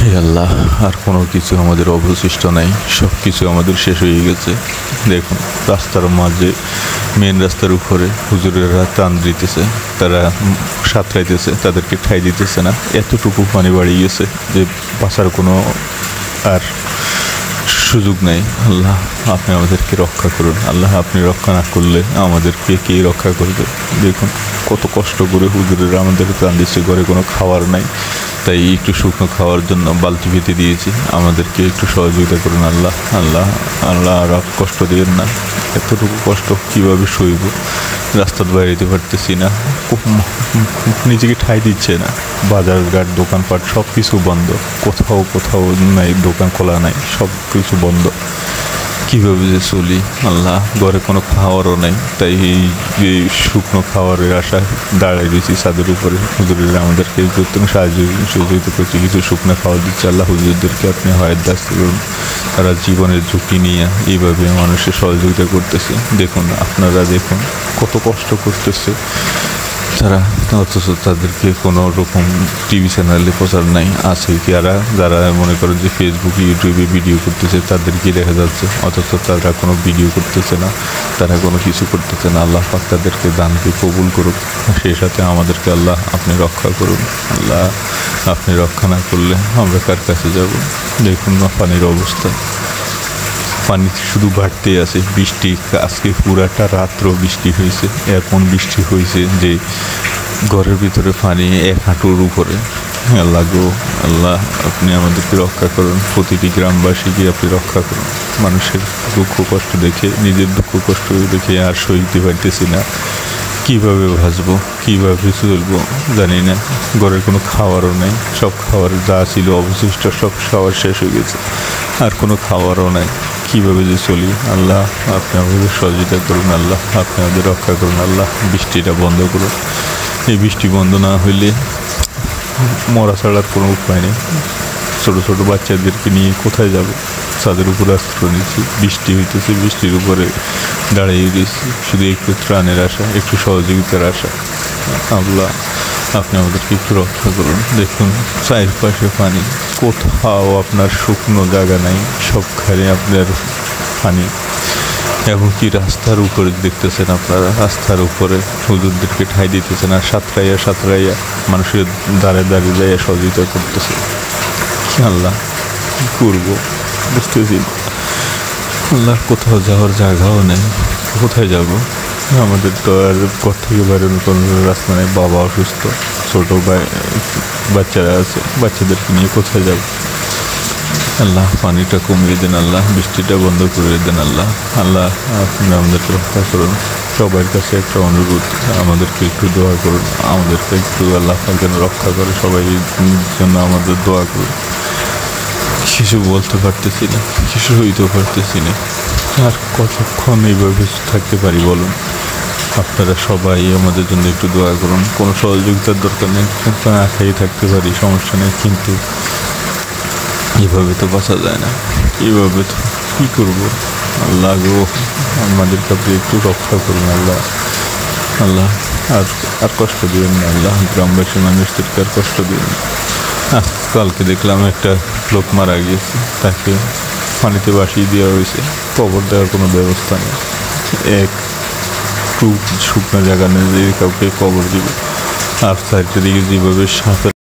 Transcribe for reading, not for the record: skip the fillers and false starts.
হে আল্লাহ, আর কোনো কিছু আমাদের অবশিষ্ট নাই, সব কিছু আমাদের শেষ হয়ে গেছে। দেখুন, রাস্তার মাঝে, মেন রাস্তার উপরে হুজুরেরা টান দিতেছে, তারা সাঁতরাইতেছে, তাদেরকে ঠাই দিতেছে না। এতটুকু পানি বাড়িয়ে গেছে যে বাঁচার কোনো আর সুযোগ নেই। আল্লাহ, আপনি আমাদেরকে রক্ষা করুন। আল্লাহ, আপনি রক্ষা না করলে আমাদেরকে কে রক্ষা করবে? দেখুন কত কষ্ট করে হুজুরেরা আমাদের টান দিচ্ছে, ঘরে কোনো খাবার নাই, তাই একটু শুকনো খাওয়ার জন্য বালতি পেতে দিয়েছি। আমাদেরকে একটু সহযোগিতা করুন আল্লাহ। আল্লাহ আল্লাহ আর কষ্ট দিবেন না। এতটুকু কষ্ট কীভাবে সইব? রাস্তার বাইরে যেতে পারতেছি না, নিজেকে ঠাঁই দিচ্ছে না। বাজার ঘাট, দোকানপাট সব কিছু বন্ধ, কোথাও কোথাও নাই, দোকান খোলা নাই, সব কিছু বন্ধ। কীভাবে যে চলি আল্লাহ, ঘরে কোনো খাওয়ারও নেই, তাই এই শুকনো খাওয়ারের আশায় দাঁড়াই দিয়েছি ছাদের উপরে। হুজুরেরা আমাদেরকে সাহায্য সহযোগিতা করছে, কিছু শুকনো খাওয়া দিচ্ছে। আল্লাহ, হুজুরদেরকে আপনি হয়তো দাস্ত করুন। তারা জীবনের ঝুঁকি নিয়ে এইভাবে মানুষের সহযোগিতা করতেছে। দেখুন, আপনারা দেখুন কত কষ্ট করতেছে তারা, অথচ তাদেরকে কোনো রকম টিভি চ্যানেলে প্রচার নাই। আছে কি যারা মনে করেন যে ফেসবুকে, ইউটিউবে ভিডিও করতেছে, তাদেরকে দেখা যাচ্ছে, অথচ তারা কোনো ভিডিও করতেছে না, তারা কোনো কিছু করতেছে না। আল্লাহ পাক তাদেরকে দানকে কবুল করুক, সেই সাথে আমাদেরকে আল্লাহ আপনি রক্ষা করুন। আল্লাহ, আপনি রক্ষা না করলে আমরা কার কাছে যাব? দেখুন না পানির অবস্থা, পানি শুধু বাড়তেই আছে। বৃষ্টি আজকে পুরাটা রাত্র বৃষ্টি হয়েছে, এমন বৃষ্টি হয়েছে যে ঘরের ভিতরে পানি 1 হাঁটুর উপরে। আল্লাহ গো আল্লাহ, আপনি আমাদেরকে রক্ষা করুন, প্রতিটি গ্রামবাসীকে আপনি রক্ষা করুন। মানুষের দুঃখ কষ্ট দেখে, নিজের দুঃখ কষ্ট দেখে আর সইতে পারতেছি না। কীভাবে ভাসবো, কীভাবে চলবো জানি না। ঘরের কোনো খাবারও নেই, সব খাবার যা ছিল অবশিষ্ট সব খাবার শেষ হয়ে গেছে, আর কোনো খাবারও নাই। কীভাবে যে চলি আল্লাহ, আপনি আমাদের সহযোগিতা করুন। আল্লাহ, আপনি আমাদের রক্ষা করুন। আল্লাহ, বৃষ্টিটা বন্ধ করুন। এই বৃষ্টি বন্ধ না হইলে মরা ছাড়ার কোনো উপায় নেই। ছোটো ছোটো বাচ্চাদেরকে নিয়ে কোথায় যাব? ছাদের উপরে আশ্রয় নিচ্ছি, বৃষ্টি হইতেছে, বৃষ্টির উপরে দাঁড়িয়ে গেছি, শুধু একটু ত্রাণের আশা, একটু সহযোগিতার আশা। আল্লাহ, আপনি আমাদেরকে একটু রক্ষা করুন। দেখুন চারপাশে পানি, কোথাও আপনার শুকনো জায়গা নাই, সবখানে আপনার পানি। এমনকি রাস্তার উপরে দেখতেছেন আপনারা, রাস্তার উপরে হুজুরদেরকে ঠাঁই দিতেছেন, আর সাঁতরাইয়া মানুষের দাঁড়িয়ে যাইয়া সহযোগিতা করতেছে। আল্লাহ, কী করবো বুঝতেছি না। আল্লাহ, কোথাও যাওয়ার জায়গাও নেই, কোথায় যাব? আমাদের তো আর ঘর থেকে বেরোনোর কোনো রাস্তা নেই। বাবা অসুস্থ, ছোটো বাচ্চারা আছে, বাচ্চাদেরকে নিয়ে কোথায় যাব? আল্লাহ, পানিটা কমিয়ে দেন আল্লাহ, বৃষ্টিটা বন্ধ করে দেন আল্লাহ। আল্লাহ, আপনি আমাদেরকে রক্ষা করুন। সবার কাছে একটা অনুরোধ, আমাদেরকে একটু দোয়া করুন, আমাদেরকে একটু আল্লাহ যেন রক্ষা করে। সবাই জন্য আমাদের দোয়া করুন। কিছু বলতে পারতেছি না, কিছু হইতেও পারতেছি না। আর কতক্ষণ এইভাবে থাকতে পারি বলুন? আপনারা সবাই আমাদের জন্য একটু দোয়া করুন। কোনো সহযোগিতার দরকার নেই, না খেয়ে থাকতে পারি, সমস্যা নেই, কিন্তু এভাবে তো বাঁচা যায় না। এভাবে তো কী করবো? আল্লাহ গো, আমাদেরকে আপনি একটু রক্ষা করুন আল্লাহ। আল্লাহ, আর কষ্ট দিবেন না আল্লাহ, গ্রামবাসী মানুষদেরকে আর কষ্ট দিবেন না। কালকে দেখলাম একটা লোক মারা গিয়েছে, তাকে পানিতে ভাসিয়ে দেওয়া হয়েছে, কবর দেওয়ার কোনো ব্যবস্থা নেই। একটু শুকনো জায়গা নেই যে কাউকে কবর দিবে। আর সাইডের দিকে যেভাবে সাপের